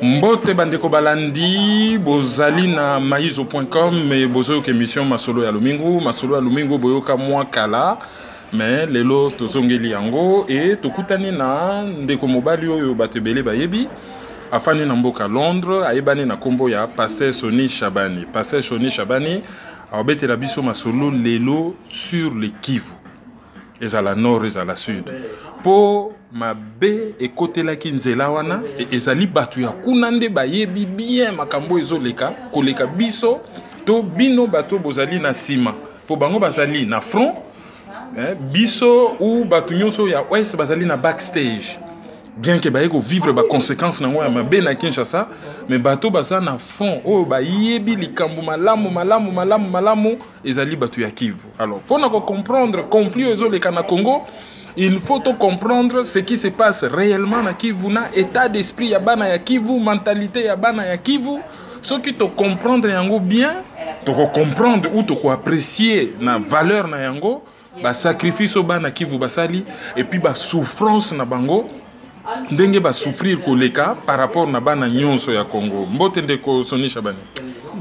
Mbote bandeko balandi bozali na maizo.com mais bozo ke émission masolo ya lumingu boyoka mwa kala mais lelo tozongeli yango et tokutani na ndeko mobali oyo batebele bayebi afani na mboka Londres ayebani na kombo ya Pasteur Sony Shabani. Pasteur Sony Shabani abetela biso masolo lelo sur le Kivu. Ezala nord ezala sud. Po mabe ekotelaki nzela wana ezali batu ya kuna nde bayebi bien makambo ezoleka koleka biso to bino bato bozali na sima po bango bazali na front biso ou batu nyonso ya ouest bazali na backstage bien que baye ko vivre ba conséquences nango ya mabe na Kinshasa mais bato baza na fond o bayebi likambo malamu ezali batu ya Kivu. Alors pour na comprendre conflit ezoleka na Congo, il faut comprendre ce qui se passe réellement na Kivu, na état d'esprit ya bana ya Kivu, mentalité ya bana ya Kivu. Ce qui te comprendre yango bien, te comprendre ou te apprécier na valeur na yango, ba sacrifice au bana Kivu basali et puis ba souffrance na bango ndenge ba souffrir koleka par rapport na bana nyonso ya Congo. Mbote ndeko Sony Shabani.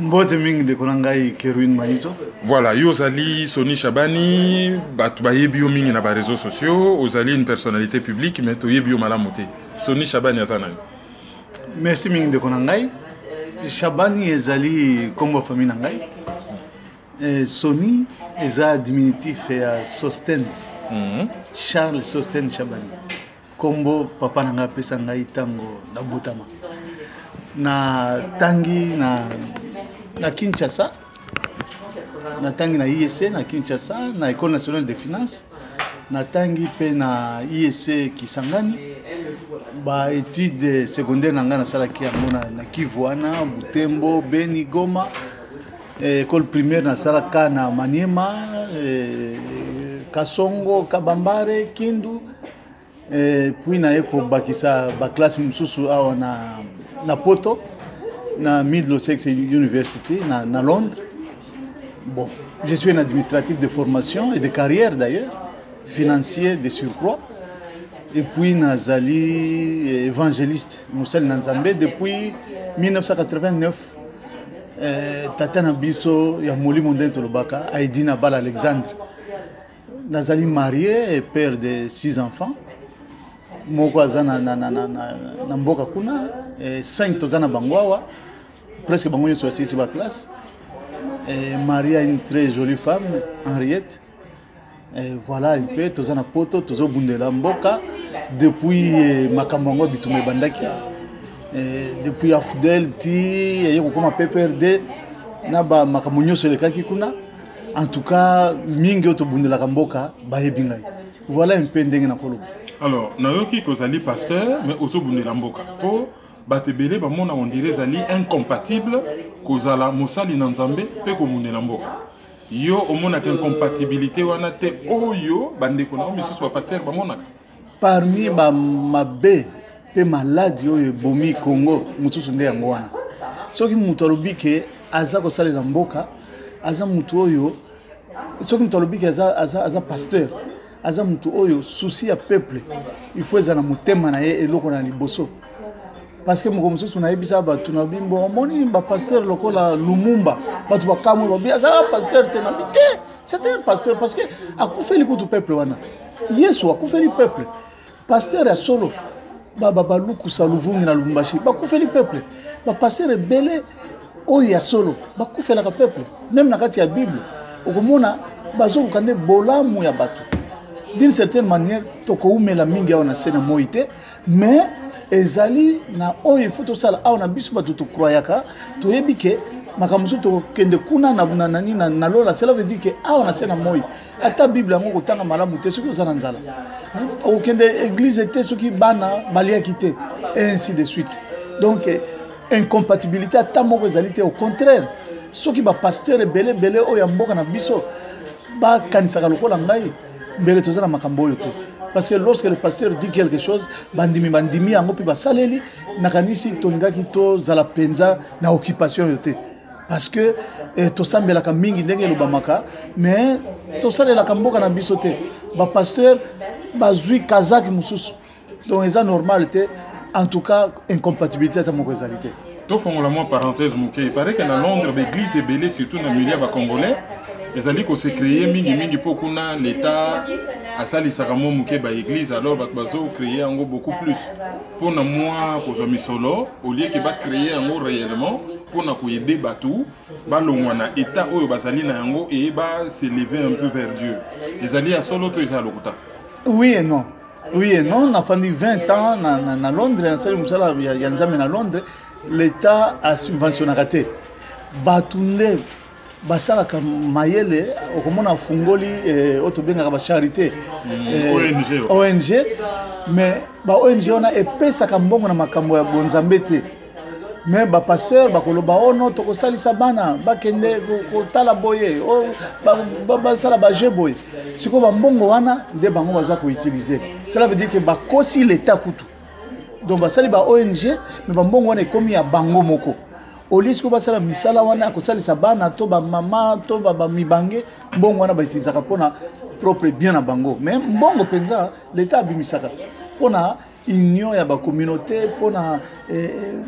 Mbote mingi de konangai Keruin Maizo. Voilà, Yozali Sony Shabani, batu bayebi yo mingi na ba réseaux sociaux, ozali une personnalité publique mais to yebi yo malamote. Sony Shabani azana. Merci mingi de konangai. Shabani ezali kombo famille nangai. Sony eza diminutif ya Sosten. Charles Sosten Shabani. Kombo papa nanga pesa ngai tango na botama. Na tangi na Kinshasa. Na tangi na IEC na Kinshasa, na École nationale des finances, na tangi pe na IEC Kisangani, ba études secondaires na ngana sala ki na Kivu wana, Butembo, Beni, Goma, école primaire na sala ka na Maniema, Kasongo, Kabambare, Kindu, puis na eko bakisa ba classe mususu awa na Poto, na Middlesex University na Londres. Bon, je suis un administratif de formation et de carrière d'ailleurs, financier de surcroît. Et puis, Nazali, évangéliste, Moussel Nanzambe, depuis 1989. Tata Nabiso, Yamouli Monden Tolobaka, Aïdina Bal Alexandre. Nazali marié et père de 6 enfants. Moko Azana Namboka Kuna, 5 Tozana Bangwawa, presque Bangoye sur la classe. Marie a une très jolie femme, Henriette. Voilà un peu, Tozana Poto, Tozo Bundela Mboka, depuis Makamongo Bitume Bandaki, depuis Afdel, Ti, Yokoma PPRD, Naba Makamonyo sur le Kakikuna. En tout cas, Mingo to Bundela Mboka, Bahebingai. Voilà un peu Ndenge Nakolo. Alors, Nayoki Kozali pasteur, mais aussi Bundela Mboka. Pour batebele ba mona on dirait zali incompatible kozala mosali na nzambe pe ko munela mboka yo omona que incompatibilité wana te oyo bandeko na misusu ba pasteur ba mona parmi ma be pe maladi oyo bomi Congo mususu nde yango wana soki mutu alobi ke aza ko salela mboka aza mutu oyo soki mutu alobi ke aza pasteur aza mutu oyo souci ya peuple il faut ezana mutema na ye eloko na liboso. Parce que mon monsieur na ebisa batu na bimbo moni ba pasteur lokola Lumumba batu bakamu lobi aza pasteur te na bité c'était un pasteur parce que akufeli kutu peuple wana Yesu akufeli peuple pasteur ya solo baba luku saluvungi na Lubumbashi bakufeli peuple ba pasteur belé oyo ya solo bakufela ka peuple même na kati ya Bible okomona bazo kande bolamu ya batu d'une certaine manière toko umela mingi ona sena moite mais ezali na oyo faut sala aona biso batu to croyaka to yebike makamuso to kende kuna na nani na lola cela veut dire que aona sena moyi ata bible yango kotanga malamu te soki osana nzala o kende église te soki bana balia kité et ainsi de suite. Donc incompatibilité ata moko ezali te, au contraire soki ba pasteur belé oyo mboka na biso ba kanisaka lokola ngai mbele tozana makambo oyo te. Parce que lorsque le pasteur dit quelque chose, bandimi yango pi basaleli nakanisi tolingaki to zala penza na occupation yote. Parce que to sambela ka mingi ndenge lobamaka mais to salela ka mboka na biso te. Ba pasteur bazui kazaki mususu. Donc eza normal te en tout cas incompatibilité à mon réalité. Tout fond la parenthèse moké, il paraît que dans Londres l'église est belle surtout dans le milieu congolais. Les alliés qui se créé mingi pour qu'on a l'état à sali sakamo moké ba église alors va créer en gros beaucoup plus pour na moi pour jamais solo au lieu que va créer en gros réellement pour na ko aider batou ba longwana état oyo basali na yango et ba s'élever un peu vers Dieu. Les alliés à solo to isa lokuta. Oui et non. Oui et non, on a fait 20 ans à Londres, il y a à Londres, l'État a subventionné raté. Batunde, basala ka mayele, okomona fungoli otobenga ka charité. ONG, mais ba ONG on a epesa ka mbongo na makambo ya bonzambete. Mais ba pasteur bakoloba ono to kosalisa bana bakende ko tala boye o ba sala ba je boye siko ba mbongo wana nde bango baza ko utiliser. Cela veut dire que ba kosi l'état kutu donc ba sali ba ONG mais ba mbongo wana ekomi ya bango moko au lieu siko ba sala misala wana ko salisa bana to ba mama to ba mibange mbongo wana ba utiliser ka pona propre bien na bango mais mbongo penza l'état bimisaka pona union ya ba communauté pona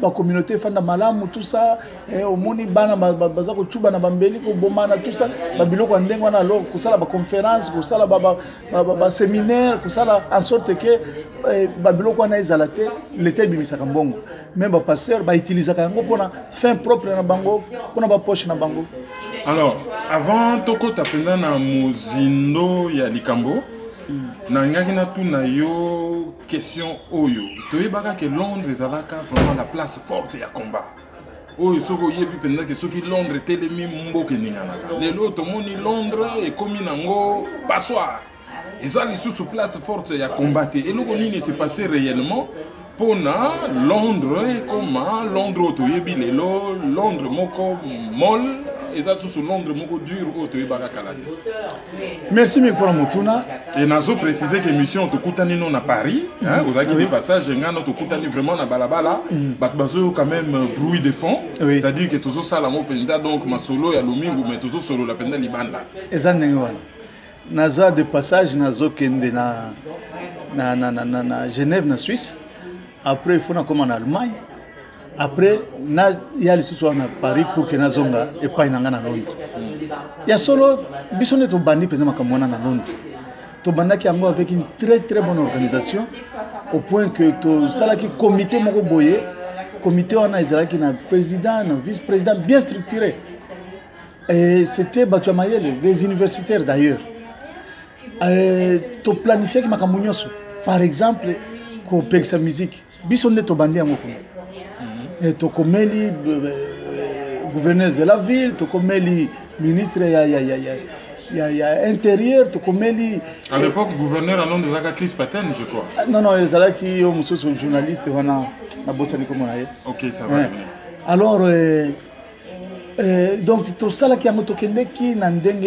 ba communauté fanda malamu tout ça omoni bana baza ko chuba na bambeli ko bomana tout ça ba biloko ndengo na lo ko sala ba conférence ko sala ba séminaire ko sala en sorte que ba biloko na ezalate l'été bimisaka mbongo même ba pasteur ba utiliser ka ngo pona fin propre na bango pona ba poche na bango. Alors avant toko tapenda na muzindo ya likambo na ngaki na tuna yo question oyo toyebaka que Londres ezalaka vraiment la place forte ya combat oyo soko yebi penza que soki Londres telemi mboke ninganaka lelo tomoni Londres ekomi nango passoire ezali sous place forte ya combat et eloko nini s'est passé réellement pona Londres ekoma Londres toyebi lelo Londres moko mol eza sous Londres moko dur oyo toyebaka kala te. Merci mille pour la motuna. Et nazo préciser que mission to kutani non à Paris, hein, vous avez des passages ngana to kutani vraiment na balabala, bazo quand même bruit de fond, c'est-à-dire que toujours ça la mo penza donc ma solo ya Lomingo mais toujours solo la penza libanda. Ezandengo wana. Naza de passage nazo kende na Genève na Suisse. Après il faut na comme en Allemagne. Après il y a le soir à Paris pour que nazonga et pas inanga na Londres. Il y a solo bisone to bandi pesa makamwana na Londres. To bandaki yango avec une très bonne organisation au point que to salaki comité moko boye comité wana ezalaki na président na vice-président bien structuré. Et c'était Batu Mayele, des universitaires d'ailleurs. To planifier makambo nyonso. Par exemple, ko peksa musique. Bisone to bandi yango ko. Et Tokomeli, gouverneur de la ville, Tokomeli, ministre intérieur, Tokomeli. À l'époque, gouverneur à nom de Zaka Chris Paten, je crois. Non, Zala qui est journaliste, on a bossé comme on a. Ok, ça va. Alors, donc, tout ça qui a motokende qui n'andenge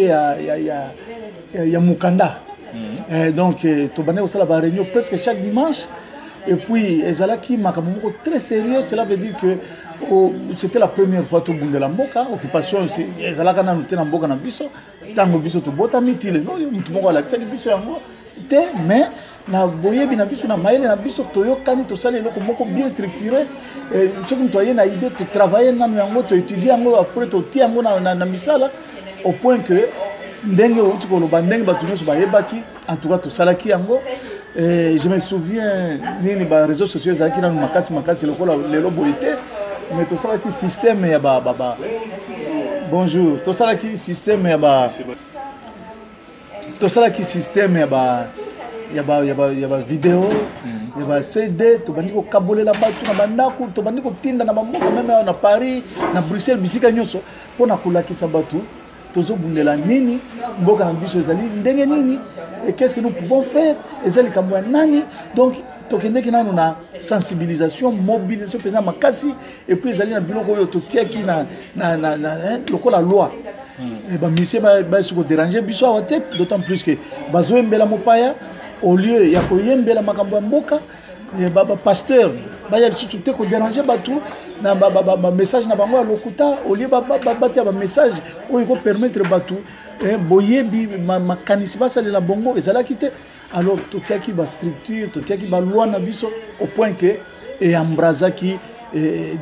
ya Mukanda. Donc, Tobane au Sala réunion presque chaque dimanche. Et puis, Ezalaki Makamoko très sérieux, cela veut dire que c'était la première fois tout Bundela Mboka, occupation, Ezalaka na noté na Mboka na biso, tango biso to bota mitile, non, tout le monde a l'accès biso yango, mais na boyebi na biso na maele na biso toyo kani to sala eloko moko bien structuré, ce que toi na idée de travailler na yango, to étudier yango après to ti yango na misala au point que ndenge outi ko loba ndenge batu nyoso bayebaki, en tout cas to salaki yango. Je me souviens, les réseaux sociaux, ils ont makasi le lobo était, mais tout ça qui système ya bonjour, tout ça qui système ya tout ça qui système ya vidéo, ya CD, to bandi ko kabole la batu na bandako, to bandi ko tinda na bamboka même na Paris, na Bruxelles bisika nyoso, pona kulakisa batu. Tozo bundela nini mboka na biso ezali ndenge nini et qu'est-ce que nous pouvons faire ezali kamwa nani donc tokendeki nanu na sensibilisation mobilisation pesa makasi et puis ezali na biloko oyo totiaki na lokola loi et ba monsieur ba se ko déranger biso awote d'autant plus que bazo embela mopaya au lieu ya koyembela makambo ya mboka ba pasteur ba ya lisusu te ko déranger batu na ba message na bango ya lokuta au lieu ba batia ba message oyo ko permettre batu boyebi makanisi basali la bongo ezala kite alors totiaki ba structure totiaki ba loi na biso au point que et ambrazaki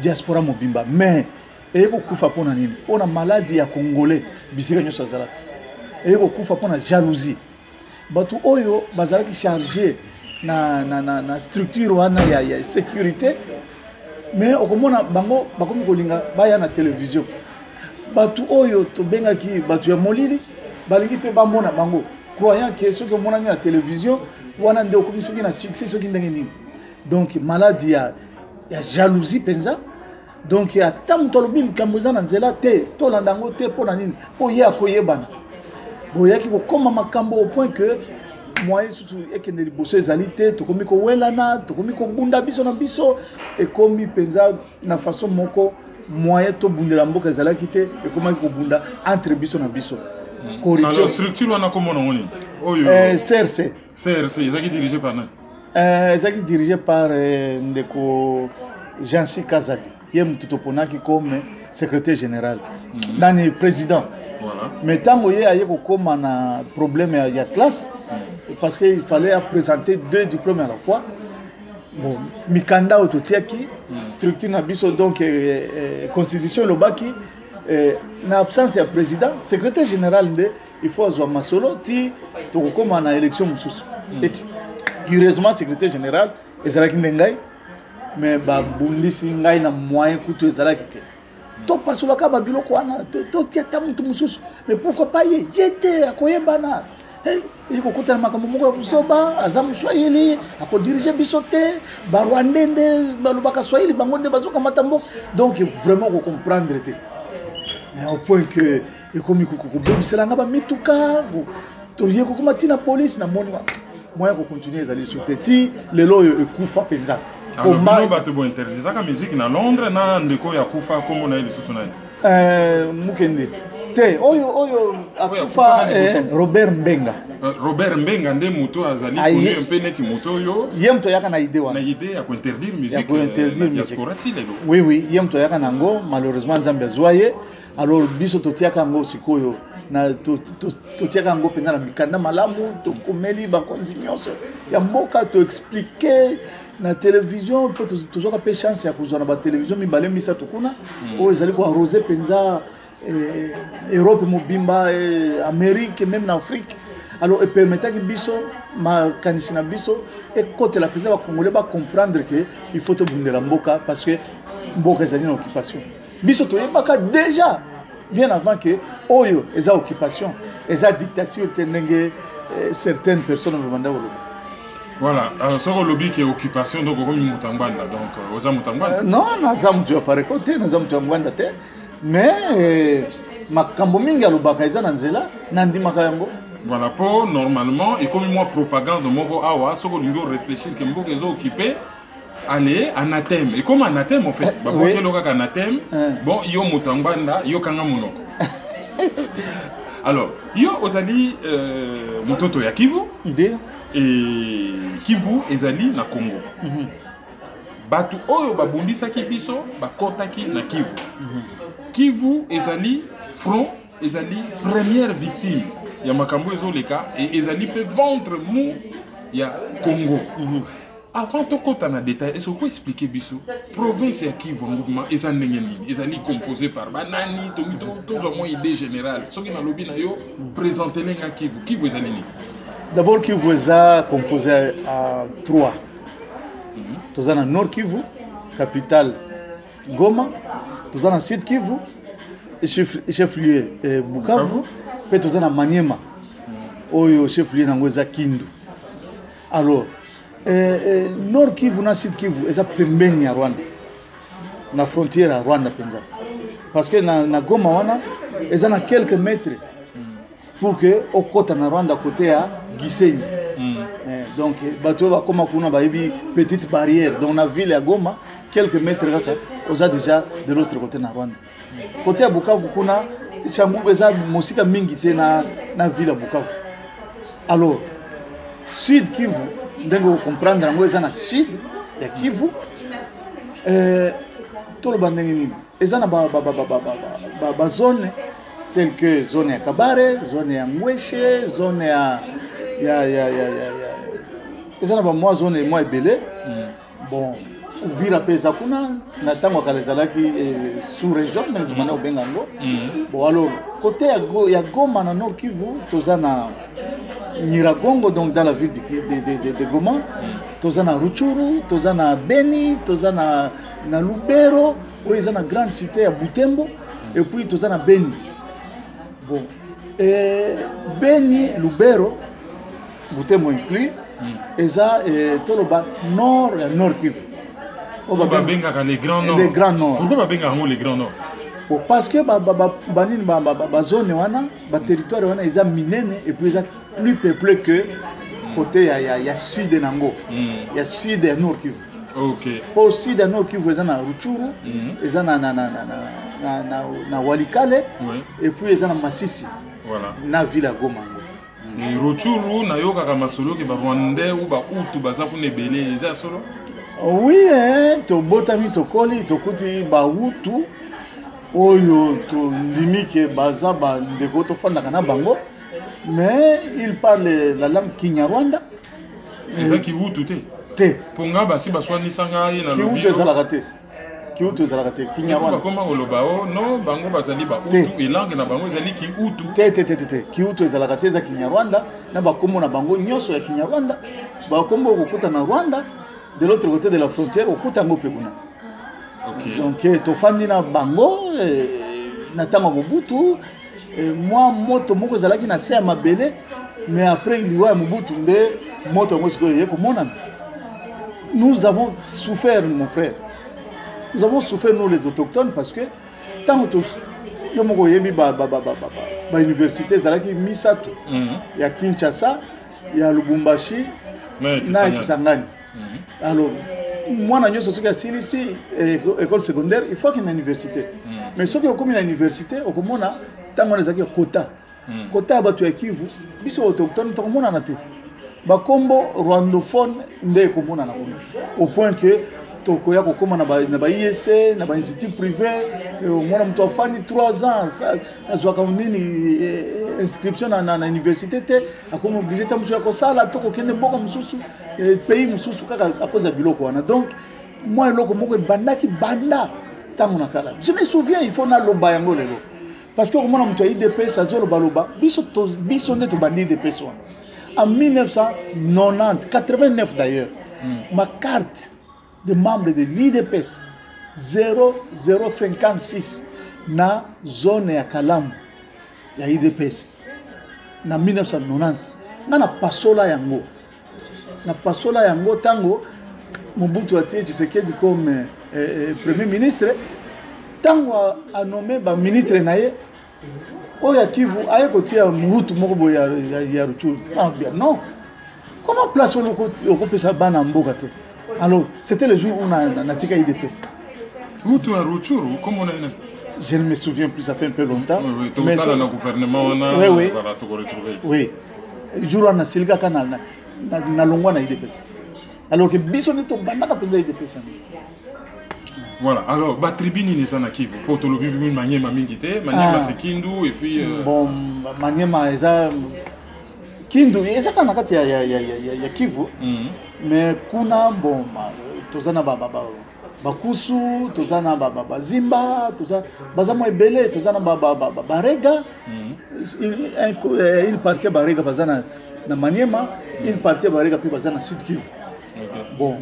diaspora mobimba mais eko kufa pona nini pona maladie ya congolais bisika nyoso azalaka eko kufa pona jalousie batu oyo bazalaki chargé na structure wana ya sécurité mais okomona bango bakomi kolinga baya na télévision batu oyo tobengaki batu ya molili balingi pe bamona bango croyant que soki omonani na télévision wana nde okomi soki na succès soki ndenge nini donc maladie ya jalousie penza donc ata moto alobi likambo eza na nzela te tolanda yango te mpo na nini mpo ye akoyebana boyaki kokóma makambo au point que moyen susu ekende liboso ezali te tokomi kowelana tokomi kobunda biso na biso ekomi mpenza na façon moko moyen tobundela mboka ezalaki te ekomaki kobunda entre biso na biso alors structure wana komona ngoni oyo CRC ezaki dirigé par nani ezaki dirigé par ndeko Jansi Kazadi ye mutu toponaki comme secrétaire général nani président. Voilà. Mais tant que aye kokoma na problème ya classe parce qu'il fallait présenter 2 diplômes à la fois. Bon, mikanda ototiaki structure na biso donc constitution lobaki na absence ya président secrétaire général nde il faut azwa masolo ti tokokoma na élection mususu. Curieusement secrétaire général ezalaki ndengai mais babundisi ngai na moyen kutu ezalaki te. To pasolaka babiloko wana to tiata mutu mususu mais pourquoi pas yete akoyebana ekokutana makambo moko ya busoba aza muswahili akodirige biso te barwandende balobaka swahili bango nde bazokamata mboka donc vraiment kocomprendre te au point que ekomi kobebiselanga bamituka toye kokoma tina police na moni moyen kocontinue ezali so te ti lelo oyo ekufa mpenza Comment bato bo interdisa ka musique na Londres na ndeko ya kufa komo na ile susu nani mukende te oyo akufa Robert Mbenga nde moto azali connu un peu neti moto yo yemto yaka na idée wana na idée ya ko interdire musique na diaspora ti lelo oui yemto yaka nango malheureusement Nzambe azwaye alors biso totiaka ngo sikoyo na totiaka ngo penza na mikanda malamu tokomeli bakonzi nyonso ya mboka to expliquer na télévision peut toujours pas chance ya kuzwa na ba télévision mibale misa tukuna o ezali ko arroser penza Europe mobimba Amérique même en Afrique alors et permettre que biso ma kanisina biso et côté la penza ba congolais ba comprendre que il faut te bundela mboka parce que mboka ezali na occupation biso to yebaka déjà bien avant que oyo eza occupation eza dictature tenenge certaines personnes vanda wolo. Voilà, alors ça le lobby qui est occupation donc comme Mutambanda donc oza Mutambanda. Non, naza mutu ya pare côté naza mutu ya Mutambanda te mais makambo mingi alobaka eza na nzela nandimaka yango. Voilà pour normalement et comme moi propagande moko awa soko lingo réfléchir que mboka ezo occupé aller anathème et comme anathème en fait ba boke loka anathème bon yo Mutambanda yo kanga monoko. Alors yo ozali mutoto ya Kivu ndio et Kivu ezali na Congo. Batu oyo babundisaki biso bakotaki na Kivu. Kivu ezali front ezali première victime ya makambo ezoleka et ezali pe ventre mou ya Congo. Avant de kota na détail, est-ce que vous pouvez expliquer biso province ya Kivu mouvement ezali ndenge nini ezali composé par banani to moins idée générale soki na lobi na yo présenter lenga Kivu ezali nini. D'abord, Kivu est composé à 3. Nous avons Nord Kivu, capitale Goma. Nous avons Sud Kivu, chef-lieu Bukavu. Puis nous avons Maniema, chef-lieu Nangoza Kindu. Alors, Nord Kivu et Sud Kivu, c'est pembeni à Rwanda. La frontière à Rwanda. Parce que na Goma, ils sont à quelques mètres. Pour que au côté na Rwanda côté à Gisenyi. Donc bateau va comme kuna ba petite barrière dans la ville à Goma quelques mètres kaka oza déjà de l'autre côté na Rwanda. Côté à Bukavu kuna changugu eza musika mingi te na ville à Bukavu. Alors Sud Kivu ndenge vous comprendre ngo eza na sud ya Kivu tout le bandenge nini eza na ba zone telle que zone ya Kabare, zone ya Ngweshe, zone ya ezana ba moi zone moi ebele. Bon, Uvira pesa kuna na tango kalezalaki sous région mais tu mana obengango bon alors côté ya Goma na Nord Kivu tozana Nyiragongo donc dans la ville de Goma tozana Ruchuru tozana Beni tozana na Lubero où ils ont une grande cité à Butembo et puis tozana Beni bon et Beni Lubero Butembo inclus et ça toloba nord Kivu. Les grands nord. Les grands nord. Pourquoi les grands nord? Parce que la zone le territoire est minene et puis plus peuplé que côté il y a sud de Nango. Il y a sud de Nord Kivu. OK. Pour sud de Nord Kivu, il y a Ruchuru, il y a na Walikale et puis il y a Masisi. Voilà. Na ville à Goma. Et Ruchuru na yoka kama solo ke ba Rwandais ou ba Hutu baza ku nebele eza solo? Oui, to botami to koli to kuti ba Hutu oyo to ndimi ke baza ba ndeko to fanda kana bango mais il parle la langue Kinyarwanda. Eza ki Hutu te. Te. Ponga basi baswani sanga ye na lobi. Ki Hutu ezalaka te. Ki Hutu ezalaka te Kinyarwanda. Bakoma oloba o no bango bazali ba Hutu et langue na bango ezali ki Hutu. Te. Ki Hutu ezalaka te za Kinyarwanda na bakombo na bango nyonso ya Kinyarwanda bakombo kokuta na Rwanda. De l'autre côté de la frontière, au Koutango Peguna. Okay. Donc, Tofandi na Bango, Natama Mobutu, moi, moto moko zalaki na se mabele, mais après il y a Mobutu nde moto moko yeko monana. Nous avons souffert, mon frère. Nous avons souffert nous les autochtones parce que tant que yo moko yebi ba université zalaki Misato. Il y a Kinshasa, il y a Lubumbashi, na Kisangani. Alors, moi, je suis ici, école secondaire, il faut qu'il y ait une université. Mais si on a une université, on a un quota. Quota à Kivu, ils sont autochtones, tout le monde en a été. Bakombo rwandophone, au point que tokoya kokoma na IEC, na institut privé, mwana mtu afani 3 ans, azwaka nini inscription na université te, akoma obligé ta musu yakosala toko kende mboka mususu pays mususu kaka akoza biloko wana. Donc moi loko moko bandaki banda tango nakala. Je me souviens il faut na loba yango lelo. Parce que mwana mtu IDPS azolo loba, biso nde to bandi IDPS wana. En 1990, 89 d'ailleurs, ma carte de membres de l'IDPS 0056 na zone ya Kalambo ya IDPS na 1990 na pasola yango tango Mobutu atie Tshisekedi comme premier ministre tango a nommé ba ministre naye oya Kivu aye kotia Mobutu moko boya ya Ruchuru. Ah bien non, comment place on okopesa bana mboka te. Alors, c'était le jour où on a tika IDPS. Où tu as Ruchuru? Comment on a? Je ne me souviens plus, ça fait un peu longtemps. Oui, tout le temps, le gouvernement, on a te retrouver. Oui. Le jour où on a Silga Kanal, on a longwa na IDPS. Alors que Bissoni tombe, on a pas besoin d'IDPS. Voilà, alors, la tribune est en Kivu. Pour te le vivre, Maniema Mingite, Maniema c'est Kindu, et puis. Bon, Maniema est ça. Kindu, et ça quand on a ya Kivu. Mais kuna bon tozana bakusu tozana bazimba tozana bazamo ebele tozana barega une partie barega bazana na Maniema une partie barega puis bazana Sud Kivu. Bon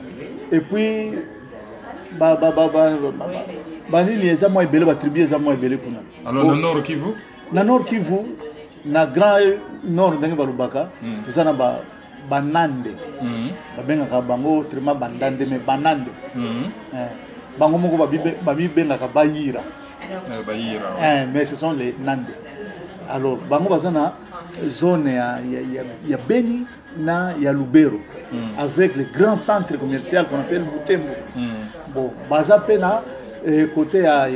et puis banini ezamo ebele ba tribu ezamo ebele kuna. Alors na Nord Kivu? Na Nord Kivu na Grand Nord ndenge balubaka tozana banande babengaka bango trema bandande mais banande bango moko babibengaka bayira mais ce sont les nande. Alors bango bazana zone ya Beni na ya Lubero avec les grands centres commerciaux qu'on appelle Butembo. Bon baza pena côté ya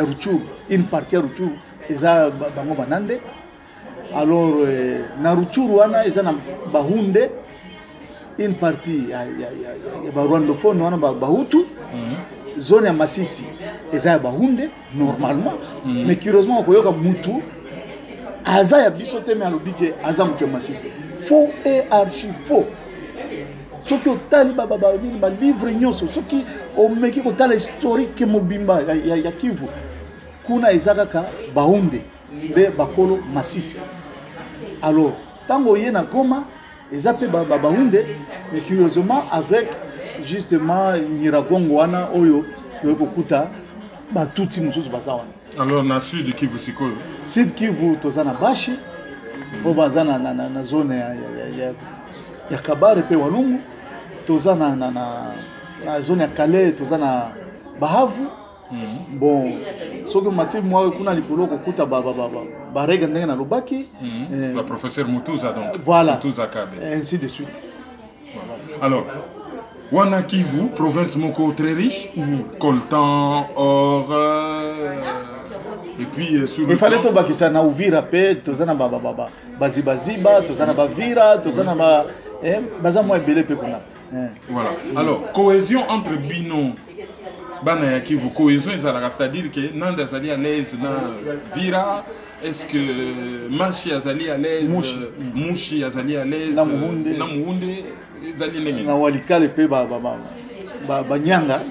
Ruchuru, une partie ya Ruchuru eza bango banande. Alors, na Ruchuru wana eza na Bahunde, une partie ya rwandophone wana Bahutu, zone ya Masisi eza ya Bahunde normalement, mais curieusement koyoka mutu aza ya biso te me alobi ke aza mutu ya Masisi. Faux et archi faux. soki otali balivre nyonso soki omeki kotala historique mobimba ya Kivu kuna eza kaka baunde nde bakolo Masisi. Alors tango ye na Goma eza pe baunde, mais curieusement avec justement Nyiragongo wana oyo tokokuta batuti mususu baza wana. Alors na sud Kivu sikoyo, sud Kivu tozana Bashi po baza na zone ya Kabare pe Walungu, tozana na zone ya Kale tozana Bahavu. Bon soki mati moi kuna likolo kokuta barega ndenge na lobaki la professeur Mutuza donc voilà. Mutuza Kabe ainsi de suite. Alors wana Kivu province moko très riche, coltan, or et puis sur il fallait to bakisa na Uvira pe tozana baziba tozana bavira tozana baza mo ebele pe kuna. Voilà. Alors cohésion entre bino bana ya Kivu, cohésion c'est-à-dire que nanda azali à l'aise na vira, est-ce que Mashi azali à l'aise, Mushi azali à l'aise na Muhunde azali ndenge na Walikale pe banyanga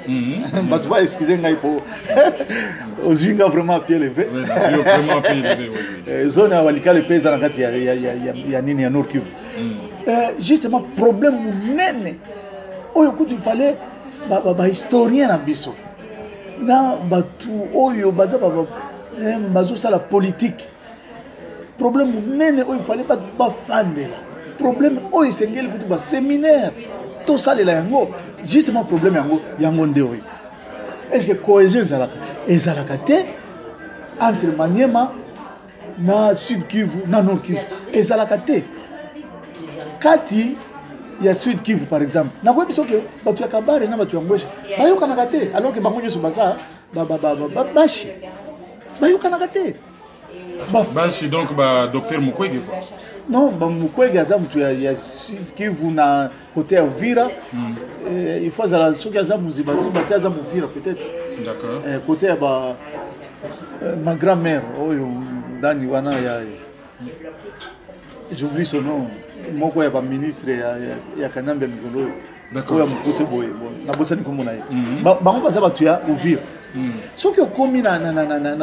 batu ba excusez ngai po ozinga vraiment pied levé, vraiment pied levé. Zone ya Walikale pe za na kati ya nini ya Nord Kivu. Justement problème munene oyo kuti il fallait historien na biso na batu oyo baza bazo la politique. Problème munene oyo il fallait bafandela, problème oyo sengeli kutu ba séminaire to salela yango, justement problème yango nde oyo. Est-ce que cohésion ezalaka te entre Maniema na Sud Kivu na Nord Kivu? Ezalaka te kati ya Sud Kivu par exemple na kwa biso ke batu ya Kabare na batu ya Ngweshe bayokanaka te, alors que bango nyonso baza Bashi bayokanaka te. Bashi donc docteur Mukwege quoi. Non, Mukwege aza mutu ya Sud Kivu na côté ya Uvira. Il faut azala soki aza muziba te aza Uvira peut-être. D'accord. Côté ya ma grand-mère oyo ndani wana ya j'oublie son nom, moko ya ministre ya Kanambe Mikolo. D'accord. Oya mukose boye na bosani ko mona ye bango baza batu ya Uvira. Soki okomi na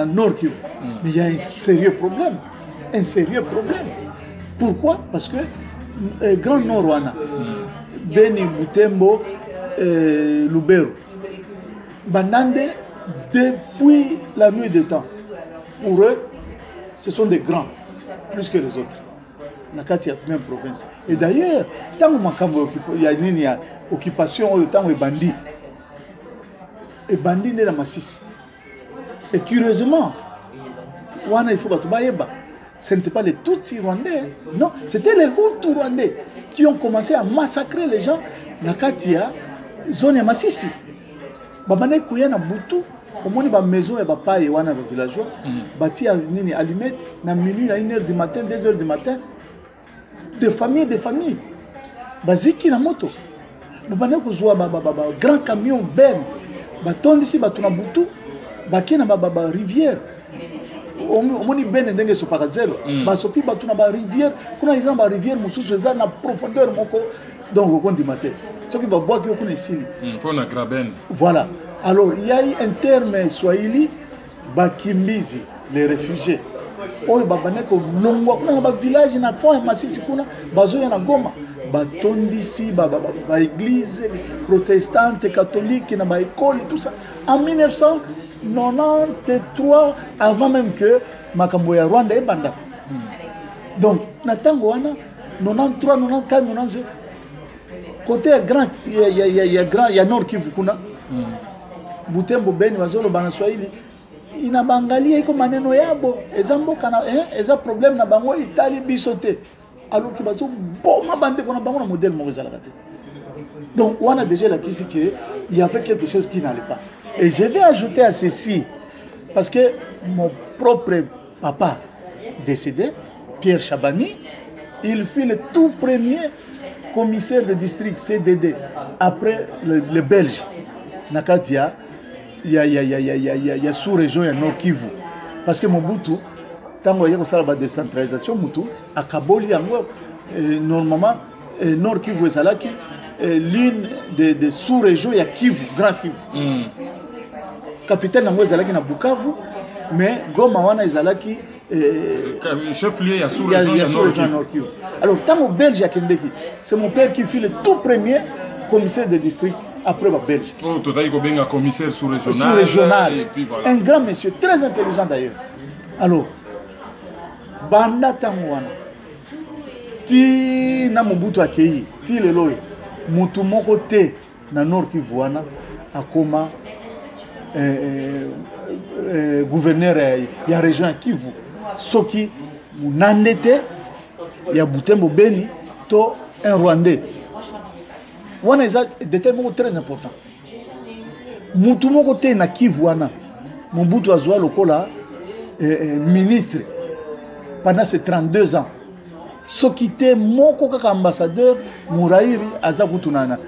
Nord Kivu, mais il y a un sérieux problème, Pourquoi? Parce que Grand Nord wana Beni, Butembo, Lubero Banande depuis la nuit des temps, pour eux ce sont des grands plus que les autres na kati ya même province. Et d'ailleurs tango makambo ya nini ya occupation oyo tango ebandi nde na Masisi. Et curieusement wana il faut batu bayeba, ce n'était pas les Tutsis rwandais, non, c'était les Hutus rwandais qui ont commencé à massacrer les gens na kati ya zone ya Masisi. Babane kuya na butu omoni ba maison ya bapaye wana ba villageois bati ya nini allumette na minuit na 1h du matin 2h du matin, des familles baziki na moto babane kozwa grand camion ben batondisi batu na butu baki na rivière omoni ben ndenge sopaka zelo basopi batu na rivière kuna eza ba rivière mususu eza na profondeur moko, donc okondi matin soki babwaki okuna esili pona graben. Voilà. Alors il y a un terme swahili bakimbizi, les réfugiés oyo babane ko longwa kuna ba village na fond ya Masisi kuna bazoya na Goma batondisi ba église protestante catholique na ba école tout ça en 1993, avant même que makambo ya Rwanda ebanda. Donc na tango wana 93 94 90 côté ya grand ya Nord Kivu kuna Butembo Beni bazolo bana Swahili inabangalia iko maneno yabo eza mboka na eza problème na bango Italie bisote, alors que bazo boma bande kona bango na modèle mo ezala kate. Donc on a déjà la kisi que il y avait quelque chose qui n'allait pas. Et je vais ajouter à ceci, parce que mon propre papa décédé, Pierre Chabani, il fut le tout premier commissaire de district CDD après le Belge Nakatia. Il y a sous-région, il y a Nord Kivu. Parce que Mobutu, tant qu'il y a la décentralisation, Mobutu, à Kaboli, normalement, Nord Kivu et Salaki, l'une des sous-régions, il y a Kivu, Grand Kivu. Capitale nango ezalaki na Bukavu, mais Goma wana ezalaki chef-lieu ya sous-région Nord Kivu. Alors, tant au Belge à Kendeki, c'est mon père qui fut le tout premier commissaire de district après ma Belge. Oh, tu as un commissaire sous-régional. Sous-régional. Et puis voilà. Un grand monsieur, très intelligent d'ailleurs. Alors, Banda Tamouana, ti na Mobutu Akei, ti le loyo, mutu moko te na Nord Kivu wana akoma gouverneur ya région Kivu. Soki munandete ya Butembo Beni to un Rwandais. Wana eza détail moko très important. Mutu moko te na Kivu wana Mobutu azwa lokola ministre pendant ces 32 ans. Soki te moko kaka ambassadeur Murairi aza kutu na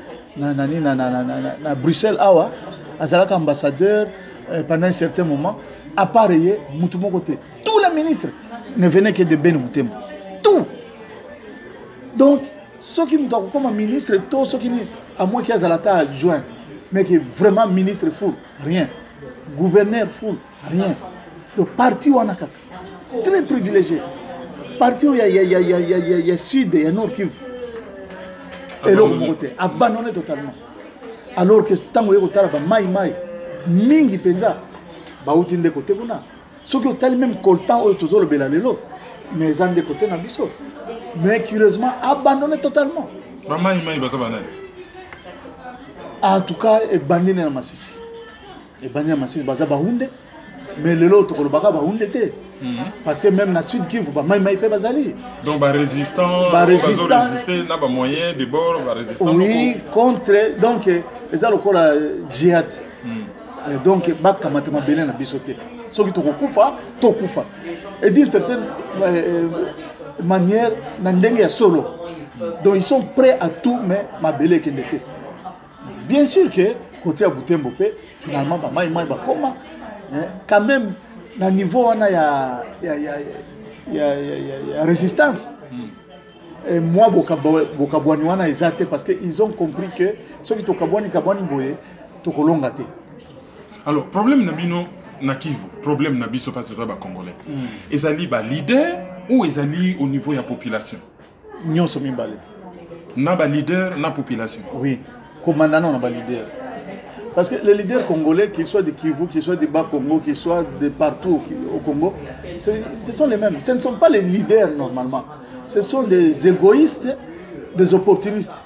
Bruxelles awa azalaka ambassadeur pendant un certain moment. Appareillé, mutu moko te. Tous les ministres ne venaient que de Beni Butembo. Tout. Donc, ceux qui sont comme ministre, tous ceux qui à moins qu'il y ait adjoint, mais qui est vraiment ministre full, rien. Gouverneur full, rien. Donc, parti où on a très privilégié. Parti où il y a Sud, il y a Nord Kivu. Et l'autre côté, abandonné totalement. Alors que tant que vous avez maï, mingi penza. Bauti de côté kuna ceux qui ont tellement coltant au toujours le belalelo mais ils ont de côté na biso mais curieusement abandonné totalement en tout cas et bandine na Masisi baza baunde mais le lot to baka baunde te parce que même na Sud Kivu ba mai pe bazali donc ba résistant résister na ba moyen de bord ba résistant oui contre donc ça le la djihad. Donc, bakamatema belé na bisoté. Ceux qui tokufa. Et d'une certaine manière, nandenge ya solo. Donc ils sont prêts à tout, mais ma belé kendete. Bien sûr que côté à Butembo finalement, quand même, na niveau on a ya résistance. Et moi, bokabwani wana ezate parce que ils ont compris que ceux qui tokabwani boye tokolongate. Alors, problème nabino na Kivu, problème nabiso parce que tu es congolais. Ezali ba leader ou ezali au niveau de la population? Nyonso mimbale. Na ba leader na population. Oui, commandant na ba leader. Parce que les leaders congolais, qu'ils soient de Kivu, qu'ils soient de Bas-Congo, qu'ils soient de partout au Congo, ce sont les mêmes. Ce ne sont pas les leaders normalement. Ce sont des égoïstes, des opportunistes.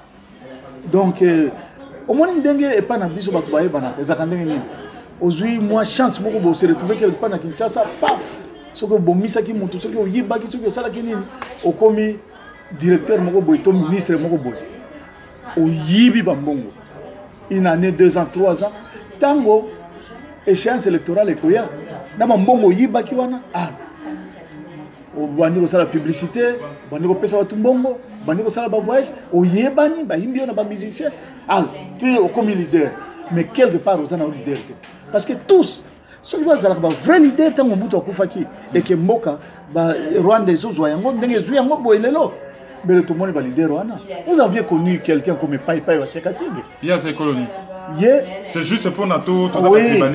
Donc, au moins, il n'y a pas de biso batubaye banaka. Aujourd'hui, moi, chance, moi, se retrouver quelque part dans Kinshasa, paf! Ce que bomisa qui monte, ce que yiba qui, ce que ça là qui au commis directeur, moi, boy, ministre, moi, boy, au yibi bambongo. Une année, 2 ans, 3 ans, tango échéance électorale et koya, na bambongo yiba qui wana, ah, au bandi ko sala publicité, bandi ko pesa watu mbongo, bandi ko sala ba voyage, au yebani, ba imbio na ba musicien, ah, tu au commis leader, mais quelque part aux ana leader. Parce que tous, ceux qui sont vrais leaders, tant que Kufaki et que Mboka, Rwanda, Zozoyango, Dengezuyango, Boilelo, mais tout le monde est leader. Vous aviez connu quelqu'un comme Pai Pai Wasekasig. Il y a ces colonies. C'est juste pour NATO, tout ça,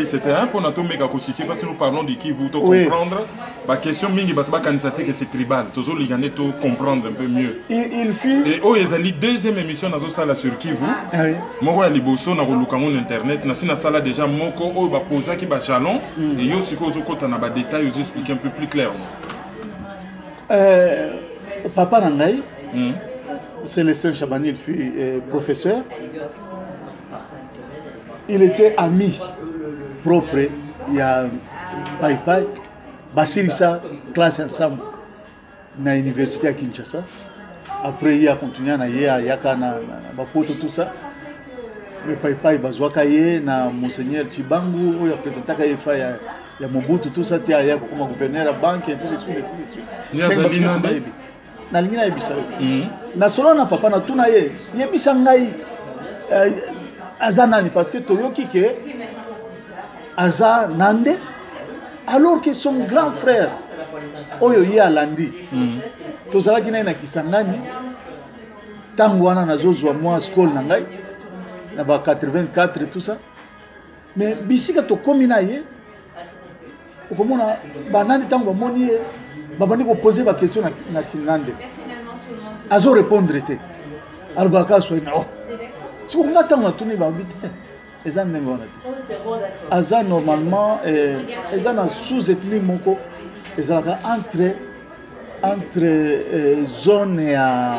c'était un pour NATO, mais parce que nous parlons de qui vous comprendre. La question que c'est tribal, toujours les gagner tout comprendre un peu mieux. Il fut. Et oh, il y a la deuxième émission dans la sur Kivu. Moi, il y a les sur internet. Dans la salle déjà, moko oh ba poser qui ba jalon et yo siko zo kota na ba détails, vous expliquer un peu plus clairement. Papa Nangai, Célestin Chabani, il fut professeur. Il était ami propre. Il y a Pai Pai, Basilissa, classe ensemble dans l'université à Kinshasa. Après, il a continué à Yaka, tout ça. Mais Pai Pai, Bazouakaye, na Monseigneur Chibangu, il a présenté il y a Mobutu, tout ça, il y a comme gouverneur à la banque, et ainsi de suite. Il y a Zalinande. Na lingina ebisa. Na solo na papa na tuna ye. Yebisa ngai azanani parce que toyoki ke aza nande alors que son grand frère oyo ye alandi. Tozalaki na Kisangani tango wana nazozwa moi school na ngai na ba 84 et tout ça mais bisika to komi na ye okomona banani tango bamoni ye babandi ko poser ba question na kinande azo répondre te albaka so na si on attend na tuni ba bité eza ndenge wana te aza normalement eza na sous ethnie moko ezalaka entre zone ya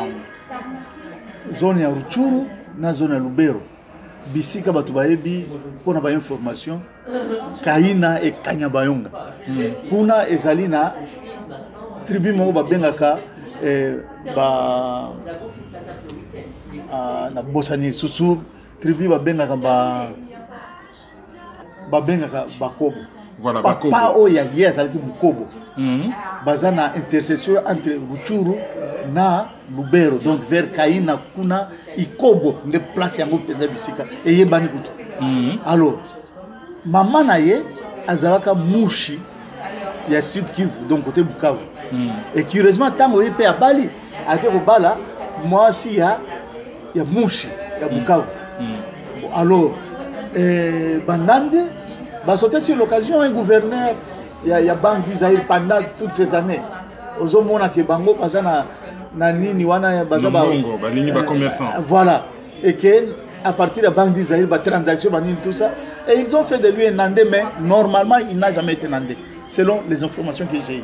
Ruchuru na zone ya Lubero bisika batu bayebi pona ba information kaina e Kanyabayonga kuna ezali na tribu moko babengaka na Bosani susu tribu babengaka Bakobo. Voilà, Bakobo. Papa oya ye azalaki Bukobo. Baza na intersection entre Ruchuru na Lubero, donc vers Kaina kuna Ikobo nde place yango pesa bisika eyebani kutu. Alors mama na ye azalaka mushi ya Sud Kivu, donc côté Bukavu. Et curieusement tango ye pe a Bali ake ko bala moi si ya mushi ya Bukavu. Alors Bandande va sauter sur l'occasion un gouverneur il y a Banque d'Israël pendant toutes ces années aux mona ke bango bazana na nini wana bazaba bongo balini ba commerçant voilà et que à partir de la Banque d'Israël ba transaction ba nini tout ça et ils ont fait de lui un nandé mais normalement il n'a jamais été nandé selon les informations que j'ai eues.